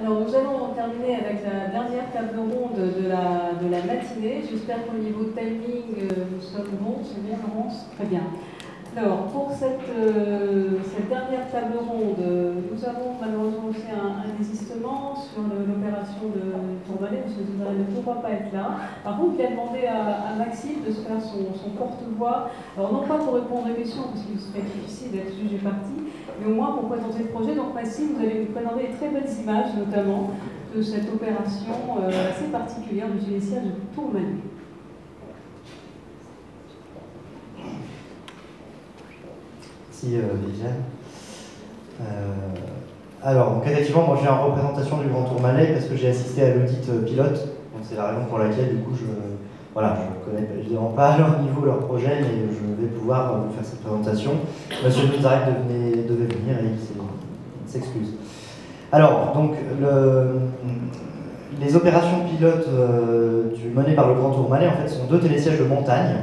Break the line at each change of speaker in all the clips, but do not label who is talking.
Alors nous allons terminer avec la dernière table ronde de la matinée. J'espère qu'au niveau timing, nous sommes bons. C'est bien, Laurence? Très bien. Alors, pour cette dernière table ronde, nous avons malheureusement aussi un désistement sur l'opération de Tourmalet. M. Zouzaret ne pourra pas être là. Par contre, il a demandé à Maxime de se faire son porte-voix. Alors, non pas pour répondre aux questions, parce qu'il serait difficile d'être jugé parti, mais au moins pour présenter le projet. Donc, Maxime, vous allez nous présenter de très belles images, notamment, de cette opération assez particulière du télésiège de Tourmalet.
Merci Viviane. Alors, donc effectivement, moi je viens en représentation du Grand Tourmalet parce que j'ai assisté à l'audit pilote. Donc c'est la raison pour laquelle du coup je connais évidemment pas leur niveau, leur projet, mais je vais pouvoir vous faire cette présentation. Monsieur Zouzaret devait venir et il s'excuse. Alors, donc les opérations pilotes menées par le Grand Tourmalet en fait sont deux télésièges de montagne.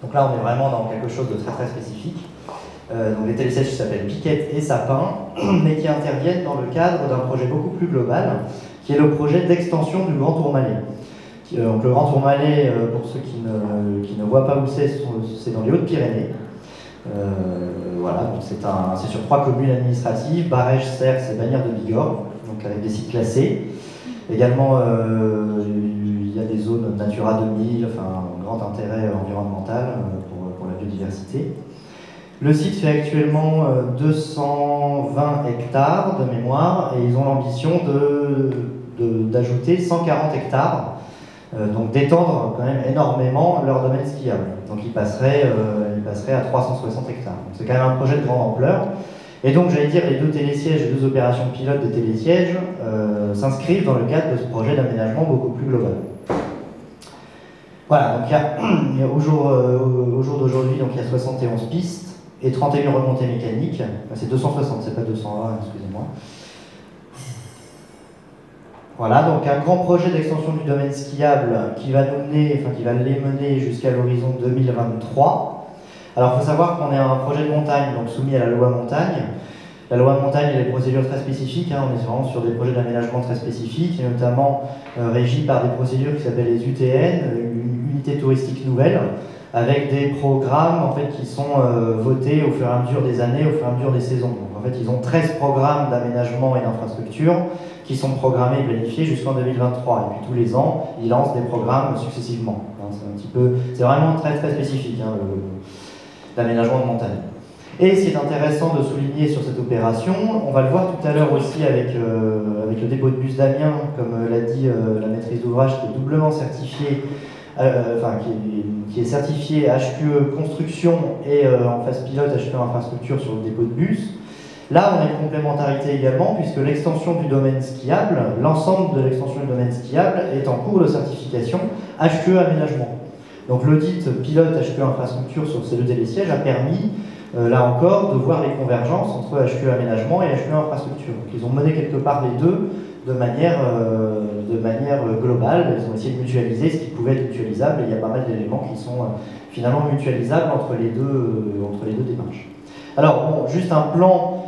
Donc là on est vraiment dans quelque chose de très très spécifique. Donc des télésièges qui s'appellent Piquette et Sapin, mais qui interviennent dans le cadre d'un projet beaucoup plus global, qui est le projet d'extension du Grand Tourmalet. Donc le Grand Tourmalet, pour ceux qui ne voient pas où c'est dans les Hautes-Pyrénées. Voilà, donc c'est sur 3 communes administratives, Barèges, Cers et Bagnères de Bigorre, donc avec des sites classés. Également, il y a des zones Natura 2000, enfin grand intérêt environnemental pour la biodiversité. Le site fait actuellement 220 hectares de mémoire et ils ont l'ambition d'ajouter 140 hectares, donc d'étendre quand même énormément leur domaine skiable. Donc ils passeraient à 360 hectares. C'est quand même un projet de grande ampleur. Et donc j'allais dire les deux télésièges et deux opérations pilotes des télésièges s'inscrivent dans le cadre de ce projet d'aménagement beaucoup plus global. Voilà, donc au jour d'aujourd'hui, il y a 71 pistes et 31 remontées mécaniques. C'est 260, c'est pas 220, excusez-moi. Voilà, donc un grand projet d'extension du domaine skiable qui va les mener jusqu'à l'horizon 2023. Alors il faut savoir qu'on est un projet de montagne, donc soumis à la loi montagne. La loi montagne, il y a des procédures très spécifiques, on est vraiment sur des projets d'aménagement très spécifiques, et notamment régis par des procédures qui s'appellent les UTN, unités touristiques nouvelles, avec des programmes en fait, qui sont votés au fur et à mesure des années, au fur et à mesure des saisons. Donc, en fait, ils ont 13 programmes d'aménagement et d'infrastructure qui sont programmés et planifiés jusqu'en 2023. Et puis tous les ans, ils lancent des programmes successivement. C'est vraiment très très spécifique, l'aménagement de montagne. Et ce qui est intéressant de souligner sur cette opération, on va le voir tout à l'heure aussi avec le dépôt de bus d'Amiens, comme l'a dit la maîtrise d'ouvrage, qui est doublement certifié, qui est certifié HQE construction et en phase pilote HQE infrastructure sur le dépôt de bus. Là, on a une complémentarité également, puisque l'extension du domaine skiable, l'ensemble de l'extension du domaine skiable est en cours de certification HQE aménagement. Donc l'audit pilote HQE infrastructure sur ces deux télésièges a permis, là encore, de voir les convergences entre HQE aménagement et HQE infrastructure. Donc ils ont mené quelque part les deux de manière globale. Ils ont essayé de mutualiser ce qui pouvait être mutualisable, et il y a pas mal d'éléments qui sont finalement mutualisables entre les deux démarches. Alors, bon, juste un plan,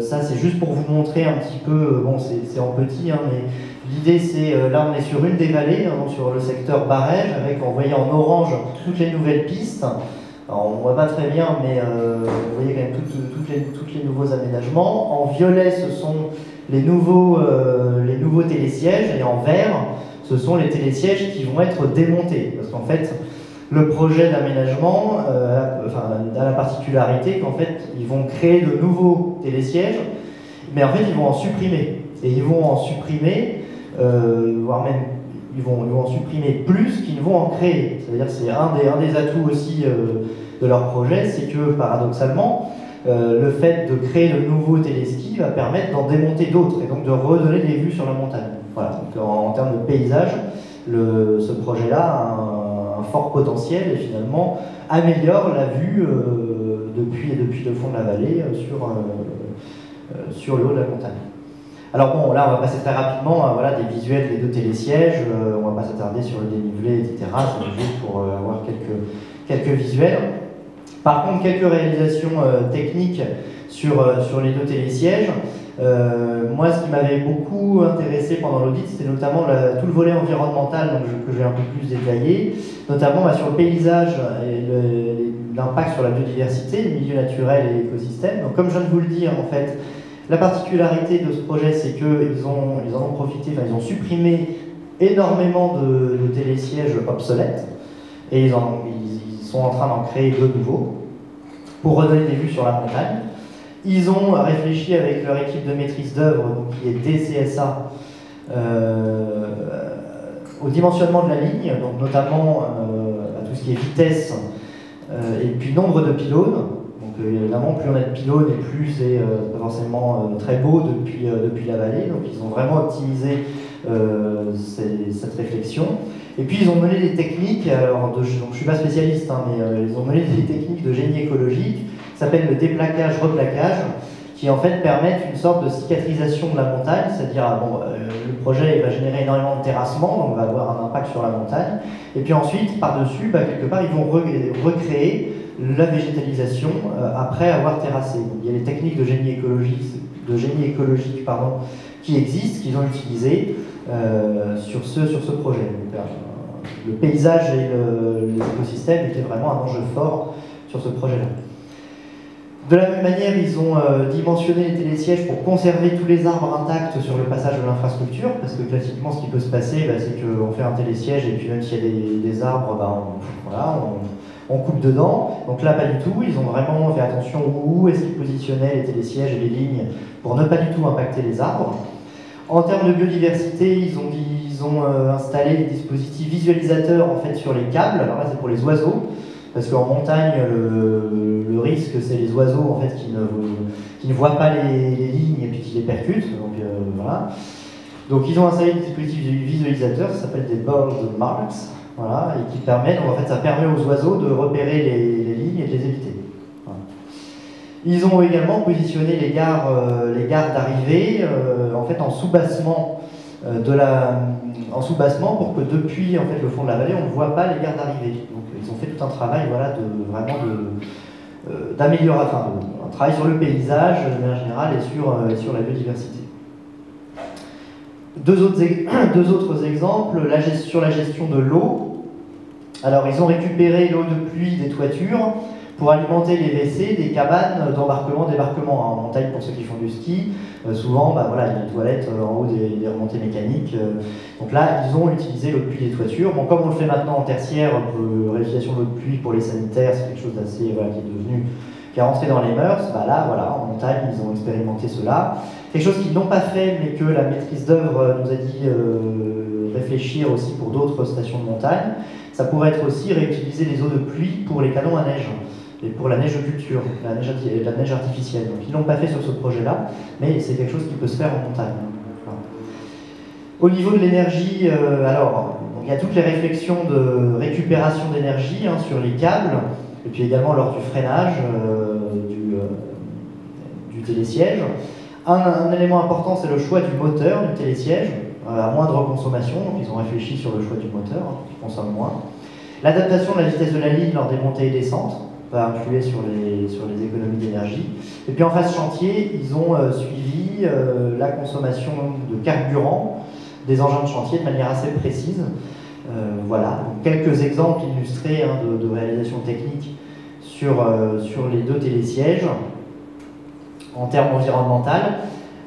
ça c'est juste pour vous montrer un petit peu, bon c'est en petit, mais l'idée c'est, là on est sur une des vallées, donc sur le secteur Barèges, avec, vous voyez en orange, toutes les nouvelles pistes. Alors, on ne voit pas très bien, mais vous voyez quand même tous les nouveaux aménagements. En violet, ce sont les nouveaux télésièges, et en vert, ce sont les télésièges qui vont être démontés. Parce qu'en fait, le projet d'aménagement a la particularité qu'en fait, ils vont créer de nouveaux télésièges, mais en fait, ils vont en supprimer. Et ils vont en supprimer, voire même, ils vont en supprimer plus qu'ils ne vont en créer. C'est-à-dire c'est un des atouts aussi de leur projet, c'est que paradoxalement, le fait de créer de nouveaux téléskis va permettre d'en démonter d'autres et donc de redonner des vues sur la montagne. Voilà, donc en termes de paysage, ce projet-là a un fort potentiel et finalement améliore la vue depuis le fond de la vallée sur le haut de la montagne. Alors bon, là on va passer très rapidement voilà, des visuels des deux télésièges, on va pas s'attarder sur le dénivelé, etc. C'est juste pour avoir quelques visuels. Par contre, quelques réalisations techniques sur les deux télésièges. Moi, ce qui m'avait beaucoup intéressé pendant l'audit, c'était notamment tout le volet environnemental que je vais un peu plus détailler, notamment sur le paysage et l'impact sur la biodiversité, le milieu naturel et l'écosystème. Donc, comme je viens de vous le dire, en fait, la particularité de ce projet, c'est qu'ils en ont profité, ils ont supprimé énormément de télésièges obsolètes et ils sont en train d'en créer de nouveaux pour redonner des vues sur la montagne. Ils ont réfléchi avec leur équipe de maîtrise d'œuvre, qui est DCSA, au dimensionnement de la ligne, donc notamment à tout ce qui est vitesse et puis nombre de pylônes. Donc évidemment, plus on a de pylônes et plus c'est pas forcément très beau depuis la vallée. Donc ils ont vraiment optimisé cette réflexion. Et puis ils ont mené des techniques, alors donc, je ne suis pas spécialiste, hein, mais ils ont mené des techniques de génie écologique qui s'appellent le déplaquage-replaquage, qui en fait permettent une sorte de cicatrisation de la montagne, c'est-à-dire le projet va générer énormément de terrassement, donc va avoir un impact sur la montagne, et puis ensuite, par-dessus, quelque part, ils vont recréer la végétalisation après avoir terrassé. Donc, il y a les techniques de génie écologique qui existent, qu'ils ont utilisées sur ce projet. Donc, le paysage et les écosystèmes étaient vraiment un enjeu fort sur ce projet-là. De la même manière, ils ont dimensionné les télésièges pour conserver tous les arbres intacts sur le passage de l'infrastructure, parce que classiquement, ce qui peut se passer, c'est qu'on fait un télésiège et puis même s'il y a des arbres, on coupe dedans. Donc là, pas du tout. Ils ont vraiment fait attention où est-ce qu'ils positionnaient les télésièges et les lignes pour ne pas du tout impacter les arbres. En termes de biodiversité, ils ont installé des dispositifs visualisateurs en fait, sur les câbles. Alors là, c'est pour les oiseaux. Parce qu'en montagne, le risque, c'est les oiseaux en fait, qui ne voient pas les lignes et puis qui les percutent. Donc, voilà. Donc ils ont installé des dispositifs visualisateurs, ça s'appelle des bird marks, voilà, et qui permettent, donc, en fait, ça permet aux oiseaux de repérer les lignes et de les éviter. Voilà. Ils ont également positionné les gares d'arrivée en fait, en soubassement pour que depuis en fait, le fond de la vallée, on ne voit pas les gares d'arrivée. Donc ils ont fait tout un travail voilà, d'amélioration, un travail sur le paysage de manière générale et sur la biodiversité. Deux autres exemples, sur la gestion de l'eau. Alors ils ont récupéré l'eau de pluie des toitures pour alimenter les WC des cabanes d'embarquement-débarquement. En montagne, pour ceux qui font du ski, souvent, il y a une toilette en haut des remontées mécaniques. Donc là, ils ont utilisé l'eau de pluie des toitures. Bon, comme on le fait maintenant en tertiaire, réutilisation de l'eau de pluie pour les sanitaires, c'est quelque chose d'assez qui est rentré dans les mœurs. En montagne, ils ont expérimenté cela. Quelque chose qu'ils n'ont pas fait, mais que la maîtrise d'œuvre nous a dit réfléchir aussi pour d'autres stations de montagne. Ça pourrait être aussi réutiliser les eaux de pluie pour les canons à neige. Et pour la neige de culture, la neige artificielle. Donc ils ne l'ont pas fait sur ce projet-là, mais c'est quelque chose qui peut se faire en montagne. Voilà. Au niveau de l'énergie, il y a toutes les réflexions de récupération d'énergie sur les câbles, et puis également lors du freinage du télésiège. Un élément important, c'est le choix du moteur du télésiège, à moindre consommation, donc ils ont réfléchi sur le choix du moteur, qui consomme moins. L'adaptation de la vitesse de la ligne lors des montées et descentes, va influer sur les économies d'énergie. Et puis en phase chantier, ils ont suivi la consommation de carburant des engins de chantier de manière assez précise. Voilà, donc, quelques exemples illustrés de réalisation technique sur les deux télésièges en termes environnementaux.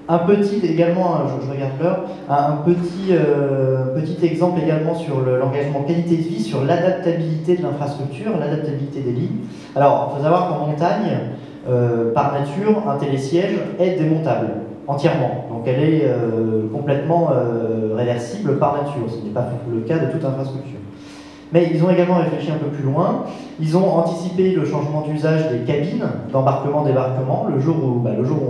Un petit également, je regarde l'heure, un petit exemple également sur l'engagement qualité de vie, sur l'adaptabilité de l'infrastructure, l'adaptabilité des lignes. Alors, il faut savoir qu'en montagne, par nature, un télésiège est démontable entièrement. Donc elle est complètement réversible par nature. Ce n'est pas le cas de toute infrastructure. Mais ils ont également réfléchi un peu plus loin. Ils ont anticipé le changement d'usage des cabines d'embarquement-débarquement. Le jour où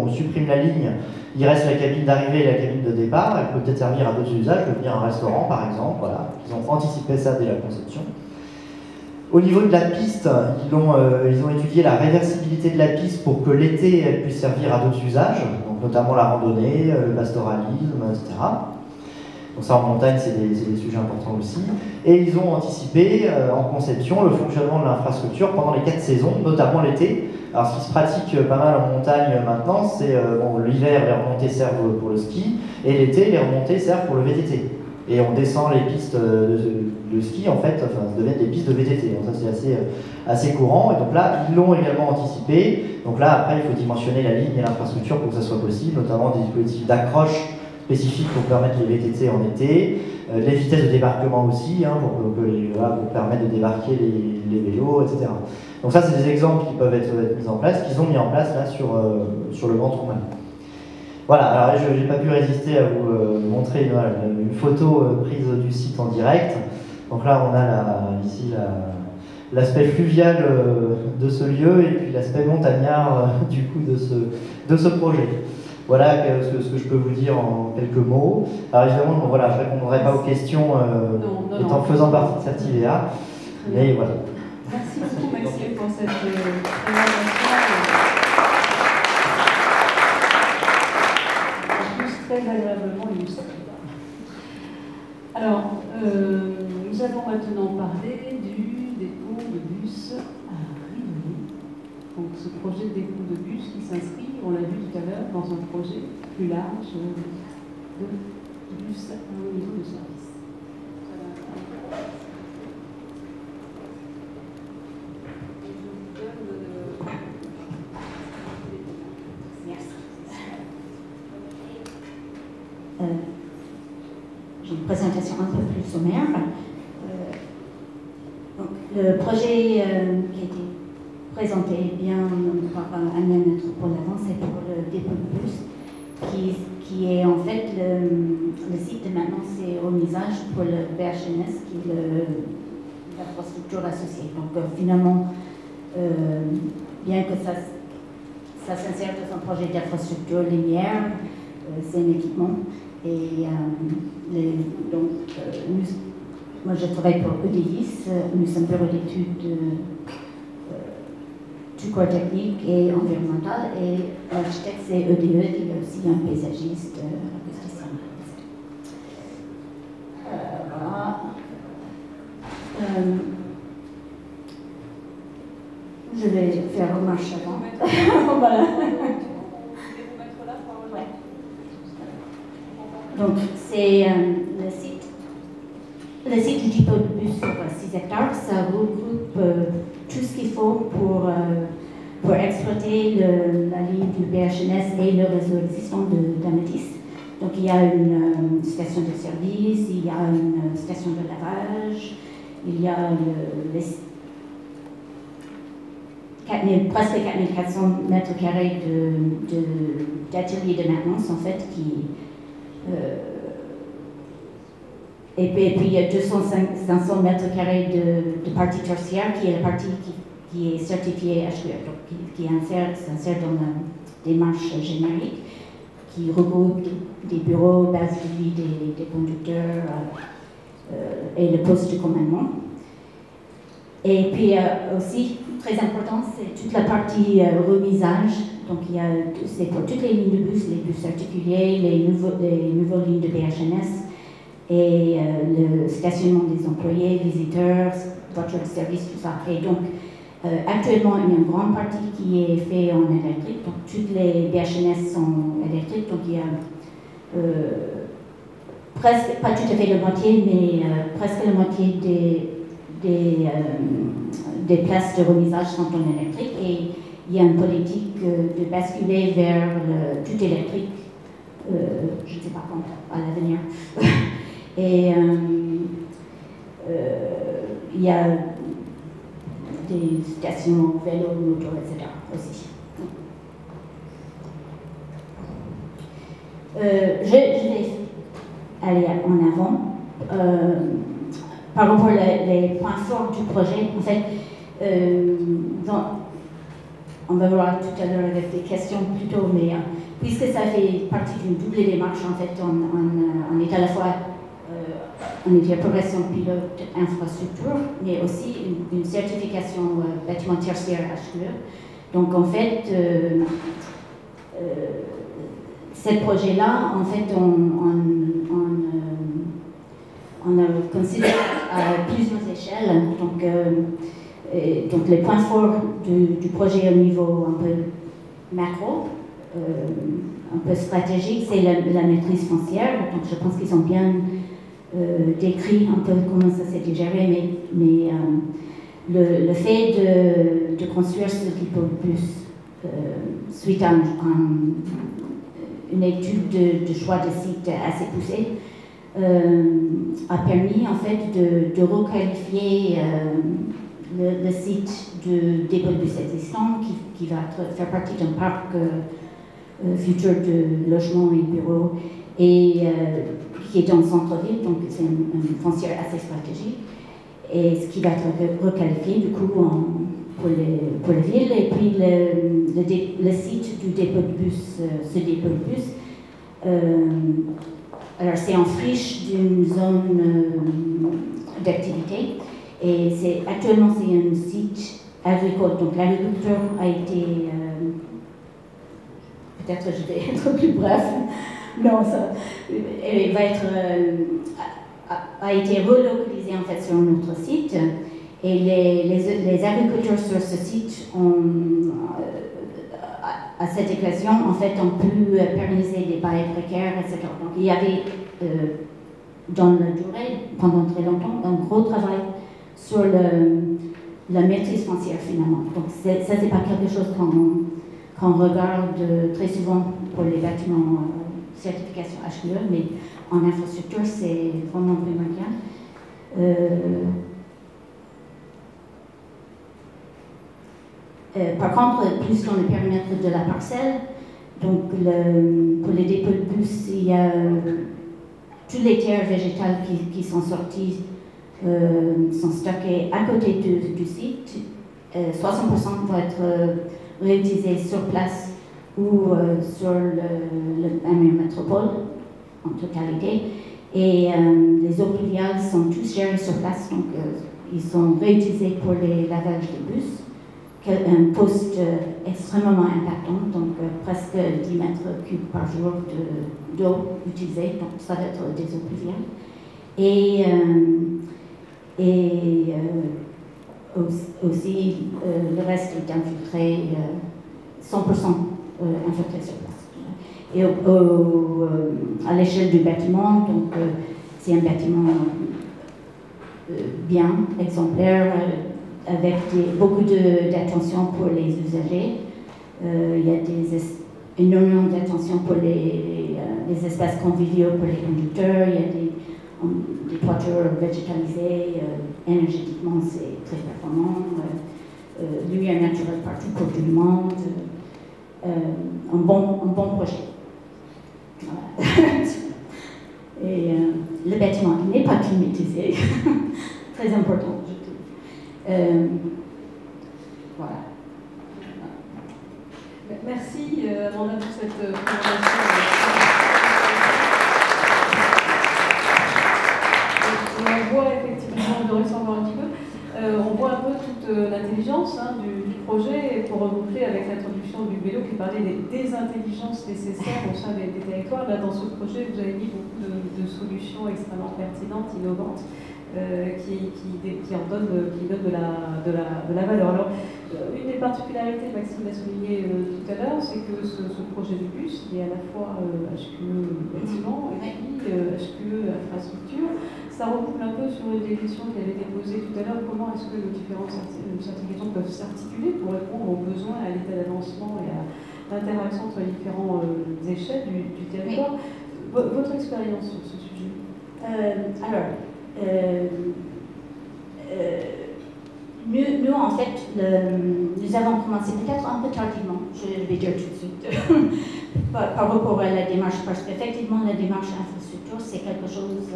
on supprime la ligne, il reste la cabine d'arrivée et la cabine de départ. Elle peut peut-être servir à d'autres usages, devenir un restaurant par exemple. Voilà. Ils ont anticipé ça dès la conception. Au niveau de la piste, ils ont étudié la réversibilité de la piste pour que l'été, elle puisse servir à d'autres usages, donc notamment la randonnée, le pastoralisme, etc. Donc ça, en montagne, c'est des sujets importants aussi. Et ils ont anticipé en conception le fonctionnement de l'infrastructure pendant les 4 saisons, notamment l'été. Alors ce qui se pratique pas mal en montagne maintenant, c'est bon, l'hiver, les remontées servent pour le ski, et l'été, les remontées servent pour le VTT. Et on descend les pistes de ski, en fait, enfin, ça devient des pistes de VTT. Donc ça, c'est assez courant. Et donc là, ils l'ont également anticipé. Donc là, après, il faut dimensionner la ligne et l'infrastructure pour que ça soit possible, notamment des dispositifs d'accroche spécifiques pour permettre les VTT en été, les vitesses de débarquement aussi, hein, pour permettre de débarquer les vélos, etc. Donc ça, c'est des exemples qui peuvent être mis en place, qu'ils ont mis en place là sur le Grand Tourmalet. Voilà, alors je n'ai pas pu résister à vous montrer une photo prise du site en direct. Donc là, on a ici l'aspect fluvial de ce lieu et puis l'aspect montagnard du coup de ce projet. Voilà ce que je peux vous dire en quelques mots. Alors évidemment, voilà, je ne répondrai pas aux questions étant faisant partie de Certivea, mais voilà.
Merci beaucoup Maxime pour cette présentation. Très agréablement illustré. Alors, nous allons maintenant parler du dépôt de bus à Rivoli. Donc, ce projet de dépôt de bus qui s'inscrit, on l'a vu tout à l'heure, dans un projet plus large de bus à haut niveau de service.
J'ai une présentation un peu plus sommaire. Donc, le projet qui a été présenté bien par Amiens Métropole avant, c'est pour le dépôt de bus, qui est en fait le site de maintenant, c'est au misage pour le BHNS, qui est l'infrastructure associée. Donc finalement, bien que ça s'insère dans un projet d'infrastructure linéaire, c'est un équipement. Et moi je travaille pour EDIS, nous sommes bureau d'études du corps technique et environnemental, et l'architecte c'est EDE, qui est aussi un paysagiste voilà. Je vais faire une marche avant. Voilà. Donc, c'est le site du dépôt de bus sur 6 hectares. Ça regroupe tout ce qu'il faut pour exploiter la ligne du BHNS et le réseau existant d'Amétis. Donc, il y a une station de service, il y a une station de lavage, il y a presque 4400 mètres carrés d'ateliers de maintenance, en fait, et puis il y a 500 mètres carrés de partie tertiaire, qui est la partie qui est certifiée HQR, donc qui s'insère dans la démarche générique, qui regroupe des bureaux, bases de vie des conducteurs et le poste de commandement. Et puis aussi, très important, c'est toute la partie remisage. Donc c'est pour toutes les lignes de bus, les bus articulés, les nouvelles lignes de BHNS et le stationnement des employés, visiteurs, voitures de service, tout ça. Et donc actuellement, il y a une grande partie qui est faite en électrique. Donc toutes les BHNS sont électriques. Donc il y a presque, pas tout à fait la moitié, mais presque la moitié des places de remisage sont en électrique, et il y a une politique de basculer vers tout électrique, je ne sais pas quand, à l'avenir. Et il y a des stations vélo, moto, etc. aussi. Je vais aller en avant. Par rapport aux points forts du projet, en fait, on va voir tout à l'heure avec des questions plus tôt, mais puisque ça fait partie d'une double démarche, en fait, on est à la fois on est progression pilote infrastructure, mais aussi une certification bâtiment tertiaire HQE. Donc en fait, ce projet-là, en fait, considère à plusieurs échelles. Donc les points forts du projet au niveau un peu macro, un peu stratégique, c'est la maîtrise foncière. Donc je pense qu'ils ont bien décrit un peu comment ça s'était géré, mais le fait de construire ce dépôt-bus suite à une étude de choix de site assez poussée a permis en fait de requalifier le site de dépôt-bus existant qui va faire partie d'un parc futur de logements et bureaux et qui est dans le centre-ville, donc c'est une foncière assez stratégique, et ce qui va être requalifié du coup pour les villes. Et puis le site du dépôt de bus, ce dépôt de bus, alors c'est en friche d'une zone d'activité, et actuellement c'est un site agricole, donc l'agriculture a été, peut-être je vais être plus bref, non, ça elle va être, a été relocalisé en fait sur un autre site, et les agriculteurs sur ce site à cette occasion en fait ont pu pérenniser des bails précaires, etc. Donc il y avait dans la durée, pendant très longtemps, un gros travail sur la maîtrise foncière finalement. Donc ça c'est pas quelque chose qu'on regarde très souvent pour les bâtiments certification HQE, mais en infrastructure, c'est vraiment primordial. Par contre, plus dans le périmètre de la parcelle, donc pour les dépôts de bus, il y a toutes les terres végétales qui sont sorties, sont stockées à côté du site. 60% vont être réutilisés sur place ou sur la métropole en totalité. Et les eaux pluviales sont tous gérés sur place, donc ils sont réutilisés pour les lavages de bus. Un poste extrêmement impactant, donc presque 10 mètres cubes par jour d'eau utilisée, donc ça va être des eaux pluviales. Et aussi, le reste est infiltré, 100% infiltré sur place. Et à l'échelle du bâtiment, donc c'est un bâtiment bien, exemplaire, avec beaucoup d'attention pour les usagers. Il y a énormément d'attention pour les espaces conviviaux pour les conducteurs. Il y a des toitures végétalisées. Énergétiquement, c'est très performant. Lumière naturelle partout pour tout le monde. Un bon projet. Voilà. Et le bâtiment n'est pas climatisé. Très important.
Voilà. Merci Amanda pour cette présentation. On voit effectivement, on devrait s'en voir un petit peu, on voit un peu toute l'intelligence du projet, pour reboucler avec l'introduction du vélo qui parlait des intelligences nécessaires au sein des territoires. Là, dans ce projet, vous avez mis beaucoup de solutions extrêmement pertinentes, innovantes. Qui donnent de la valeur. Alors, une des particularités, Maxime l'a souligné tout à l'heure, c'est que ce projet de bus, il est à la fois HQE bâtiment et puis HQE infrastructure. Ça recoupe un peu sur une des questions qui avait été posée tout à l'heure. Comment est-ce que les différentes certifications peuvent s'articuler pour répondre aux besoins, à l'état d'avancement et à l'interaction entre les différentes échelles du territoire? Votre expérience sur ce sujet?
Nous, en fait, nous avons commencé peut-être un peu tardivement, je vais dire tout de suite, par rapport à la démarche, parce qu'effectivement, la démarche infrastructure, c'est quelque chose,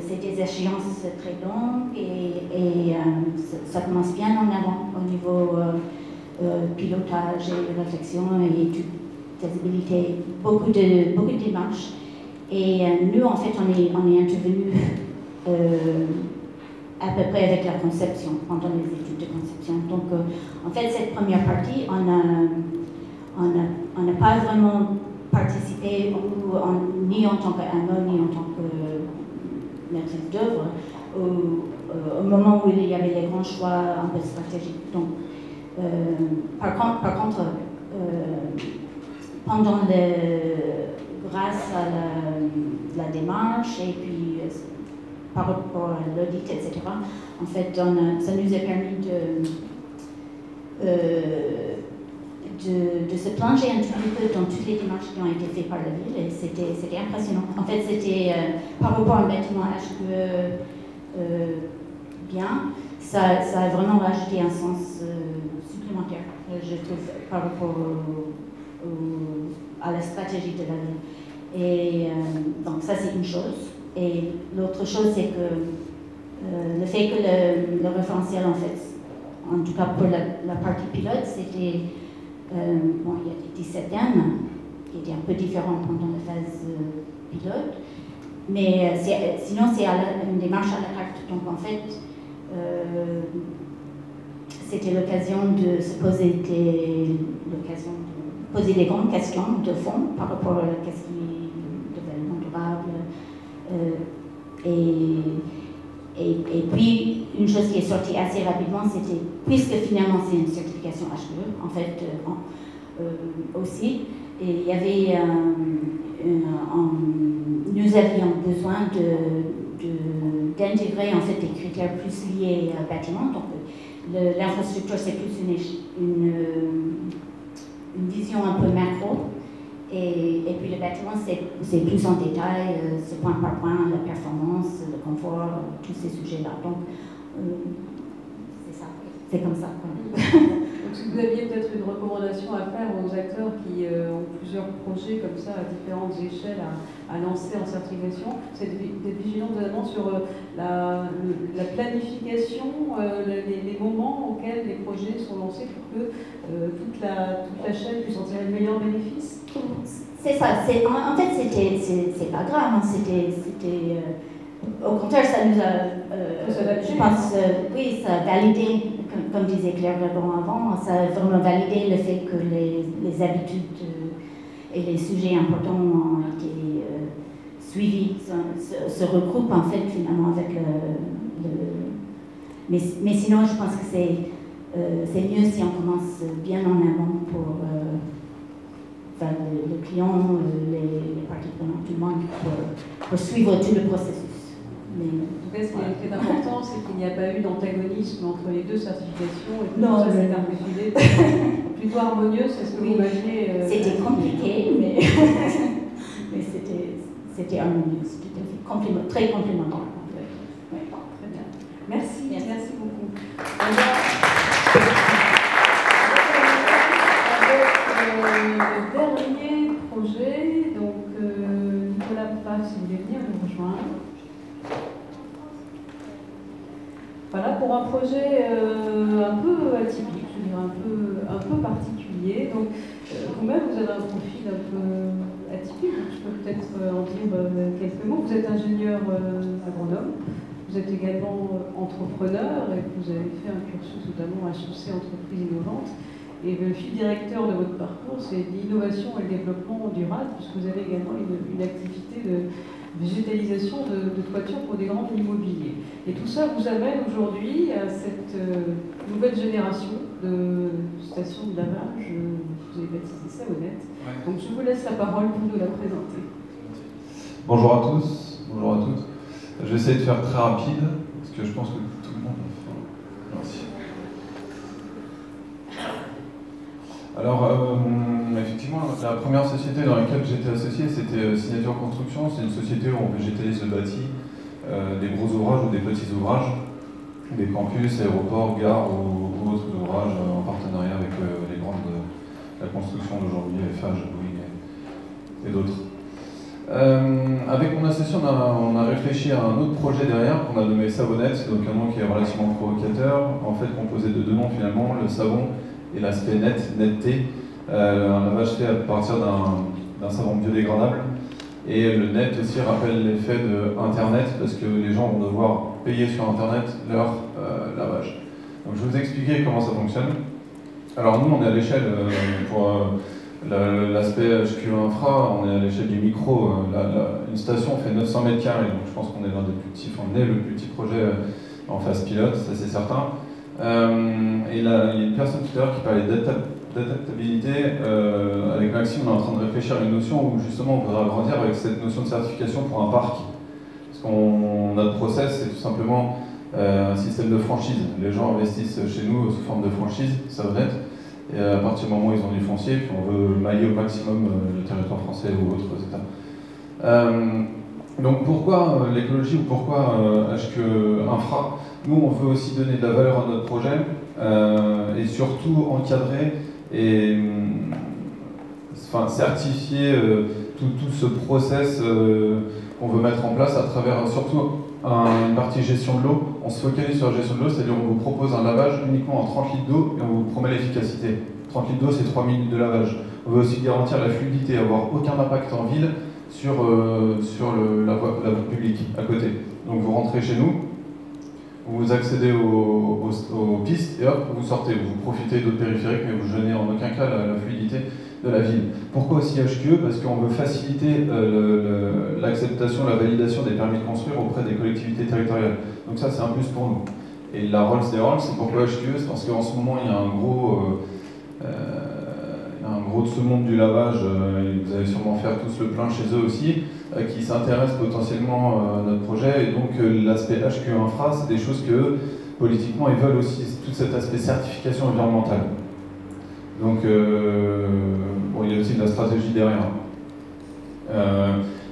c'est des échéances très longues et ça commence bien en avant au niveau pilotage et réflexion et étude de faisabilité, beaucoup de démarches. Et nous, en fait, on est intervenu à peu près avec la conception, pendant les études de conception. Donc, en fait, cette première partie, on n'a pas vraiment participé ni en tant qu'AMO, ni en tant maîtrise d'œuvre, au moment où il y avait les grands choix un peu stratégiques. Donc, par contre, grâce à la démarche et puis par rapport à l'audit, etc., en fait, ça nous a permis de se plonger un petit peu dans toutes les démarches qui ont été faites par la ville et c'était impressionnant. En fait, c'était par rapport à un bâtiment HQE bien, ça a vraiment rajouté un sens supplémentaire, je trouve, par rapport à la stratégie de la ville. Et donc ça, c'est une chose. Et l'autre chose, c'est que le fait que le référentiel, en fait, en tout cas pour la partie pilote, c'était, bon, il y a des 17 thèmes qui étaient un peu différents pendant la phase pilote, mais sinon c'est une démarche à la carte. Donc en fait, c'était l'occasion de se poser des grandes questions de fond par rapport à qu'est-ce qui est développement durable. Et puis, une chose qui est sortie assez rapidement, c'était, puisque finalement c'est une certification HQE, en fait, aussi, et il y avait, nous avions besoin d'intégrer en fait des critères plus liés au bâtiment. Donc, l'infrastructure, c'est plus une vision un peu macro. Et puis le bâtiment, c'est plus en détail, c'est point par point, la performance, le confort, tous ces sujets-là. Donc, c'est ça, c'est comme ça.
Donc, si vous aviez peut-être une recommandation à faire aux acteurs qui ont plusieurs projets comme ça à différentes échelles à lancer en certification, c'est d'être vigilant notamment sur la planification, les moments auxquels les projets sont lancés pour que toute la chaîne puisse en tirer le meilleur bénéfice.
C'est ça. En fait, c'est pas grave. Hein, au contraire, ça nous a, je pense, oui, ça a validé, comme disait Claire Lebron avant, ça a vraiment validé le fait que les habitudes et les sujets importants ont été suivis, se regroupent en fait finalement avec mais sinon, je pense que c'est mieux si on commence bien en amont pour le client, les parties prenantes, tout le monde, pour suivre tout le processus.
En tout cas, ce qui est important, c'est qu'il n'y a pas eu d'antagonisme entre les deux certifications et que
non,
ça s'est articulé plutôt harmonieux, c'est ce que vous imaginez.
C'était compliqué, mais, mais c'était harmonieux, c'était très complémentaire.
Ouais. Très bien. Merci beaucoup. Le dernier projet, donc Nicolas Pfaff, si vous voulez venir nous rejoindre. Voilà, pour un projet un peu atypique, je veux dire un peu particulier. Donc, vous-même, vous avez un profil un peu atypique, donc je peux peut-être en dire quelques mots. Vous êtes ingénieur agronome, vous êtes également entrepreneur et vous avez fait un cursus notamment HEC Entreprises Innovantes. Et le fil directeur de votre parcours, c'est l'innovation et le développement durable, puisque vous avez également une activité de végétalisation de toitures pour des grands immobiliers. Et tout ça vous amène aujourd'hui à cette nouvelle génération de stations de lavage, vous avez baptisé Savonette. Ouais. Donc je vous laisse la parole pour nous la présenter.
Bonjour à tous, bonjour à toutes. Je vais essayer de faire très rapide, parce que je pense que tout le monde a fait. Merci. Alors, effectivement, la première société dans laquelle j'étais associé, c'était Signature Construction. C'est une société où on végétalise le bâti, des gros ouvrages ou des petits ouvrages, des campus, aéroports, gares ou autres ouvrages en partenariat avec les grandes de la construction d'aujourd'hui, Eiffage, Bouygues et d'autres. Avec mon association, on a réfléchi à un autre projet derrière qu'on a nommé Savonette, donc un nom qui est relativement provocateur, en fait composé de deux noms finalement, le savon et l'aspect netteté, un lavage fait à partir d'un savon biodégradable. Et le net aussi rappelle l'effet de Internet, parce que les gens vont devoir payer sur Internet leur lavage. Donc je vais vous expliquer comment ça fonctionne. Alors nous, on est à l'échelle, pour L'aspect HQE infra, on est à l'échelle du micro. Une station fait 900 mètres carrés, donc je pense qu'on est l'un des plus petits, on est le plus petit projet en phase pilote, ça c'est certain. Et là, il y a une personne tout à l'heure qui parlait d'adaptabilité. Avec Maxime, on est en train de réfléchir à une notion où justement on voudrait agrandir avec cette notion de certification pour un parc. Parce qu'on notre process, c'est tout simplement un système de franchise. Les gens investissent chez nous sous forme de franchise, ça va être. Et à partir du moment où ils ont du foncier, puis on veut mailler au maximum le territoire français ou autres États. Donc pourquoi l'écologie ou pourquoi HQE Infra? Nous, on veut aussi donner de la valeur à notre projet et surtout encadrer et certifier tout ce process qu'on veut mettre en place à travers surtout une partie gestion de l'eau. On se focalise sur la gestion de l'eau, c'est-à-dire on vous propose un lavage uniquement en 30 litres d'eau et on vous promet l'efficacité. 30 litres d'eau, c'est 3 minutes de lavage. On veut aussi garantir la fluidité, avoir aucun impact en ville sur la voie publique à côté. Donc vous rentrez chez nous, vous accédez aux pistes et hop, vous sortez. Vous profitez d'autres périphériques, mais vous gênez en aucun cas la fluidité de la ville. Pourquoi aussi HQE? Parce qu'on veut faciliter l'acceptation, la validation des permis de construire auprès des collectivités territoriales. Donc ça, c'est un plus pour nous. Et la Rolls des Rolls, c'est pourquoi HQE? C'est parce qu'en ce moment, il y a un gros de ce monde du lavage, vous allez sûrement faire tous le plein chez eux aussi, qui s'intéressent potentiellement à notre projet. Et donc l'aspect HQE infra, c'est des choses que politiquement ils veulent aussi, tout cet aspect certification environnementale. Donc bon, il y a aussi de la stratégie derrière.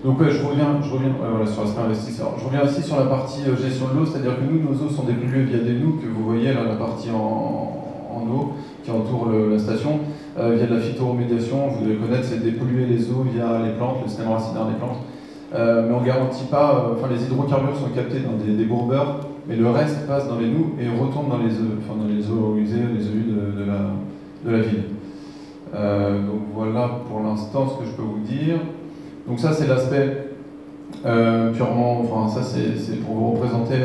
Donc ouais, je reviens voilà, sur l'aspect investisseur. Je reviens aussi sur la partie gestion de l'eau, c'est-à-dire que nous, nos eaux sont dépolluées via des nous que vous voyez là, la partie en eau qui entoure la station, via de la phytoremédiation. Vous devez connaître, c'est dépolluer les eaux via les plantes, le système racinaire des plantes. Mais on ne garantit pas, les hydrocarbures sont captés dans des bourbeurs, mais le reste passe dans les nous et retourne dans les eaux usées, les eaux de la ville. Donc voilà pour l'instant ce que je peux vous dire. Donc ça c'est l'aspect purement, ça c'est pour vous représenter,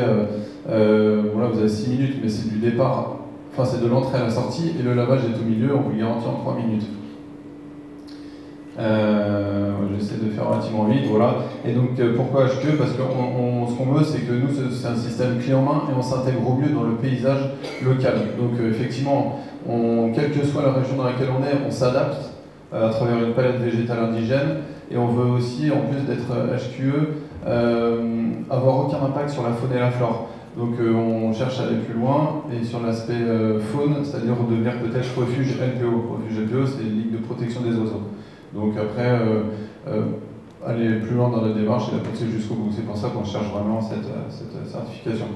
voilà, vous avez 6 minutes, mais c'est du départ, c'est de l'entrée à la sortie, et le lavage est au milieu, on vous le garantit en 3 minutes. J'essaie de faire relativement vite, voilà. Et donc pourquoi HQE? Parce que ce qu'on veut, c'est que nous, c'est un système clé en main et on s'intègre au mieux dans le paysage local. Donc effectivement, quelle que soit la région dans laquelle on est, on s'adapte à travers une palette végétale indigène, et on veut aussi, en plus d'être HQE, avoir aucun impact sur la faune et la flore. Donc on cherche à aller plus loin, et sur l'aspect faune, c'est-à-dire devenir peut-être refuge LPO. Refuge LPO, c'est Ligue de protection des oiseaux. Donc après, aller plus loin dans la démarche et la pousser jusqu'au bout. C'est pour ça qu'on cherche vraiment cette certification.